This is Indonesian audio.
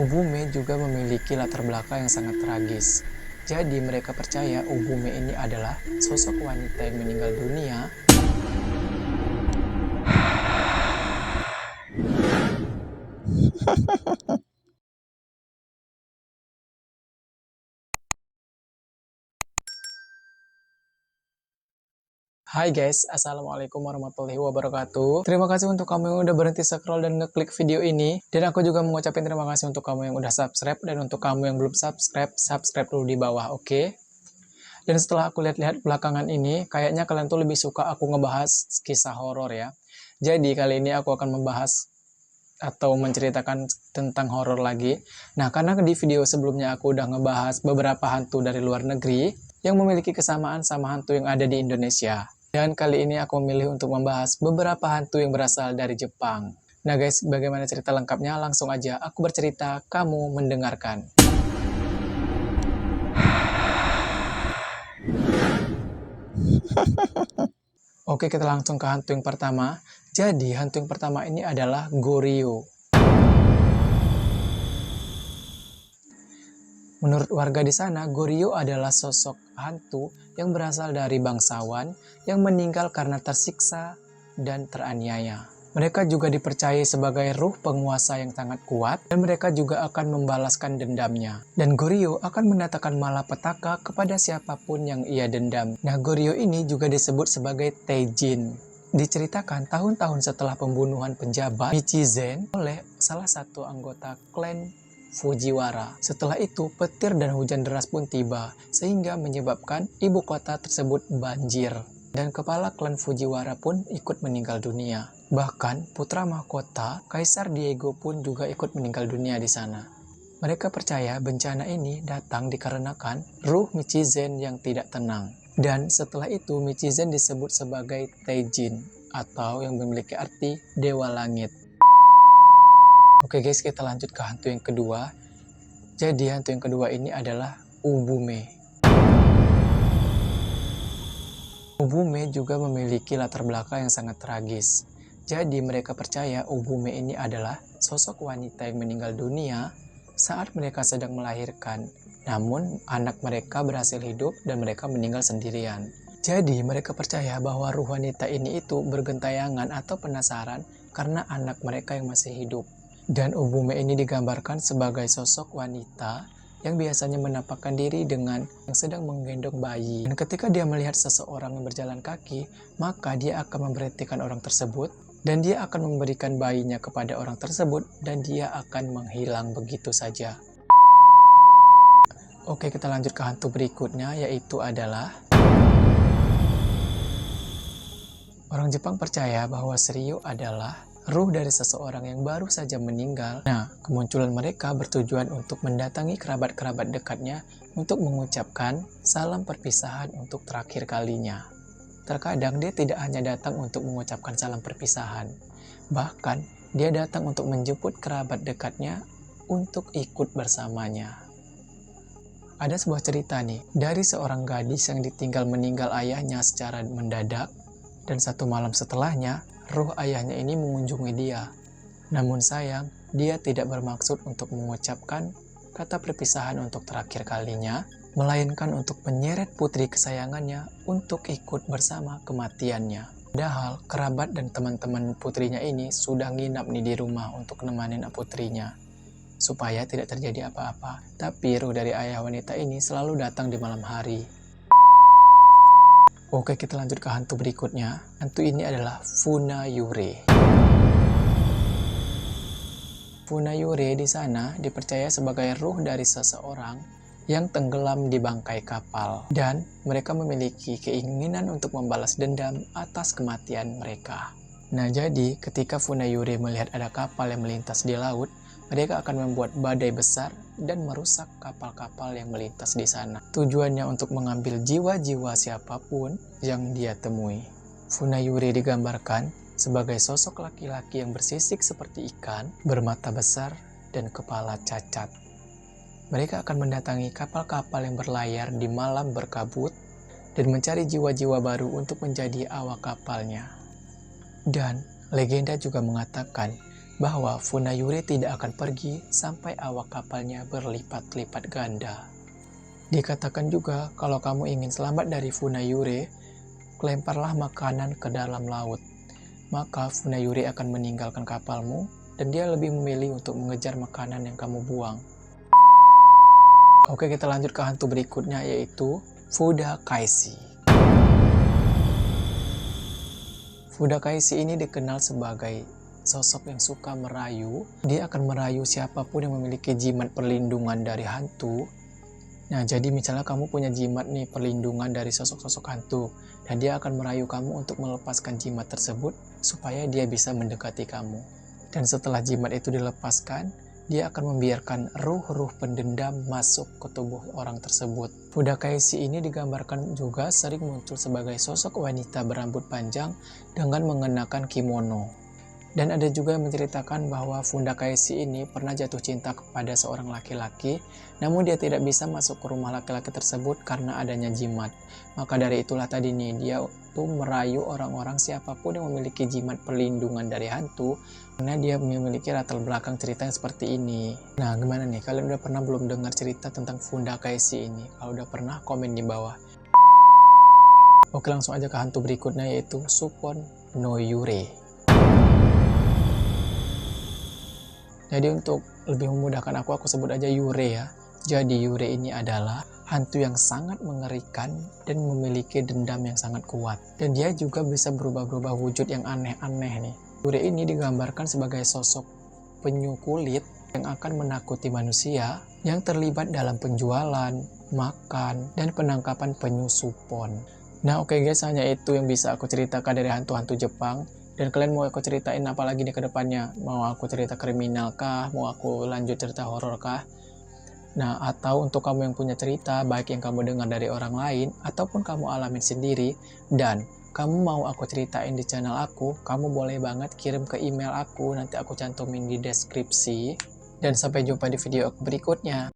Ubume juga memiliki latar belakang yang sangat tragis. Jadi mereka percaya Ubume ini adalah sosok wanita yang meninggal dunia Hai guys, Assalamualaikum warahmatullahi wabarakatuh. Terima kasih untuk kamu yang udah berhenti scroll dan ngeklik video ini. Dan aku juga mengucapkan terima kasih untuk kamu yang udah subscribe. Dan untuk kamu yang belum subscribe, subscribe dulu di bawah, oke? Dan setelah aku lihat-lihat belakangan ini, kayaknya kalian tuh lebih suka aku ngebahas kisah horor ya. Jadi kali ini aku akan membahas atau menceritakan tentang horor lagi. Nah, karena di video sebelumnya aku udah ngebahas beberapa hantu dari luar negeri yang memiliki kesamaan sama hantu yang ada di Indonesia. Dan kali ini aku memilih untuk membahas beberapa hantu yang berasal dari Jepang. Nah guys, bagaimana cerita lengkapnya? Langsung aja aku bercerita, kamu mendengarkan. Oke, kita langsung ke hantu yang pertama. Jadi, hantu yang pertama ini adalah Goryo. Menurut warga di sana, Goryo adalah sosok hantu yang berasal dari bangsawan yang meninggal karena tersiksa dan teraniaya. Mereka juga dipercaya sebagai ruh penguasa yang sangat kuat dan mereka juga akan membalaskan dendamnya. Dan Goryo akan mendatangkan malapetaka kepada siapapun yang ia dendam. Nah, Goryo ini juga disebut sebagai Taijin. Diceritakan tahun-tahun setelah pembunuhan penjabat Michizen oleh salah satu anggota klan Fujiwara. Setelah itu, petir dan hujan deras pun tiba, sehingga menyebabkan ibu kota tersebut banjir. Dan kepala klan Fujiwara pun ikut meninggal dunia. Bahkan, putra mahkota Kaisar Diego pun juga ikut meninggal dunia di sana. Mereka percaya bencana ini datang dikarenakan ruh Michizen yang tidak tenang. Dan setelah itu, Michizen disebut sebagai Taijin, atau yang memiliki arti Dewa Langit. Oke guys, kita lanjut ke hantu yang kedua. Jadi hantu yang kedua ini adalah Ubume. Ubume juga memiliki latar belakang yang sangat tragis. Jadi mereka percaya Ubume ini adalah sosok wanita yang meninggal dunia saat mereka sedang melahirkan. Namun anak mereka berhasil hidup dan mereka meninggal sendirian. Jadi mereka percaya bahwa ruh wanita ini itu bergentayangan atau penasaran karena anak mereka yang masih hidup. Dan Ubume ini digambarkan sebagai sosok wanita yang biasanya menampakkan diri dengan yang sedang menggendong bayi. Dan ketika dia melihat seseorang yang berjalan kaki, maka dia akan memberhentikan orang tersebut dan dia akan memberikan bayinya kepada orang tersebut dan dia akan menghilang begitu saja. Oke, kita lanjut ke hantu berikutnya, yaitu adalah orang Jepang percaya bahwa Shiryu adalah ruh dari seseorang yang baru saja meninggal. Nah, kemunculan mereka bertujuan untuk mendatangi kerabat-kerabat dekatnya untuk mengucapkan salam perpisahan untuk terakhir kalinya. Terkadang dia tidak hanya datang untuk mengucapkan salam perpisahan, bahkan dia datang untuk menjemput kerabat dekatnya untuk ikut bersamanya. Ada sebuah cerita nih, dari seorang gadis yang ditinggal meninggal ayahnya secara mendadak, dan satu malam setelahnya, ruh ayahnya ini mengunjungi dia. Namun sayang, dia tidak bermaksud untuk mengucapkan kata perpisahan untuk terakhir kalinya, melainkan untuk menyeret putri kesayangannya untuk ikut bersama kematiannya. Padahal kerabat dan teman-teman putrinya ini sudah nginap nih di rumah untuk nemanin putrinya, supaya tidak terjadi apa-apa. Tapi ruh dari ayah wanita ini selalu datang di malam hari. Oke, kita lanjut ke hantu berikutnya. Hantu ini adalah Funayure. Funayure di sana dipercaya sebagai ruh dari seseorang yang tenggelam di bangkai kapal. Dan mereka memiliki keinginan untuk membalas dendam atas kematian mereka. Nah, jadi ketika Funayure melihat ada kapal yang melintas di laut, mereka akan membuat badai besar dan merusak kapal-kapal yang melintas di sana. Tujuannya untuk mengambil jiwa-jiwa siapapun yang dia temui. Funayure digambarkan sebagai sosok laki-laki yang bersisik seperti ikan, bermata besar, dan kepala cacat. Mereka akan mendatangi kapal-kapal yang berlayar di malam berkabut dan mencari jiwa-jiwa baru untuk menjadi awak kapalnya. Dan legenda juga mengatakan bahwa Funayuri tidak akan pergi sampai awak kapalnya berlipat-lipat ganda. Dikatakan juga kalau kamu ingin selamat dari Funayuri, lemparlah makanan ke dalam laut. Maka Funayuri akan meninggalkan kapalmu dan dia lebih memilih untuk mengejar makanan yang kamu buang. Oke, kita lanjut ke hantu berikutnya yaitu Fudakaeshi. Fudakaeshi ini dikenal sebagai sosok yang suka merayu. Dia akan merayu siapapun yang memiliki jimat perlindungan dari hantu. Nah, jadi misalnya kamu punya jimat nih perlindungan dari sosok-sosok hantu, dan dia akan merayu kamu untuk melepaskan jimat tersebut supaya dia bisa mendekati kamu. Dan setelah jimat itu dilepaskan, dia akan membiarkan ruh-ruh pendendam masuk ke tubuh orang tersebut. Fudakaeshi ini digambarkan juga sering muncul sebagai sosok wanita berambut panjang dengan mengenakan kimono. Dan ada juga yang menceritakan bahwa Fudakaeshi ini pernah jatuh cinta kepada seorang laki-laki, namun dia tidak bisa masuk ke rumah laki-laki tersebut karena adanya jimat. Maka dari itulah tadi nih, dia tuh merayu orang-orang siapapun yang memiliki jimat perlindungan dari hantu, karena dia memiliki latar belakang cerita yang seperti ini. Nah, gimana nih? Kalian udah pernah belum dengar cerita tentang Fudakaeshi ini? Kalau udah pernah, komen di bawah. Oke, langsung aja ke hantu berikutnya yaitu Suppon no Yurei. Jadi untuk lebih memudahkan aku sebut aja Yurei ya. Jadi Yurei ini adalah hantu yang sangat mengerikan dan memiliki dendam yang sangat kuat. Dan dia juga bisa berubah-ubah wujud yang aneh-aneh nih. Yurei ini digambarkan sebagai sosok penyu kulit yang akan menakuti manusia yang terlibat dalam penjualan, makan, dan penangkapan penyu suppon. Nah oke guys, hanya itu yang bisa aku ceritakan dari hantu-hantu Jepang. Dan kalian mau aku ceritain apa lagi nih ke depannya? Mau aku cerita kriminal kah? Mau aku lanjut cerita horor kah? Nah, atau untuk kamu yang punya cerita, baik yang kamu dengar dari orang lain, ataupun kamu alamin sendiri, dan kamu mau aku ceritain di channel aku, kamu boleh banget kirim ke email aku, nanti aku cantumin di deskripsi. Dan sampai jumpa di video berikutnya.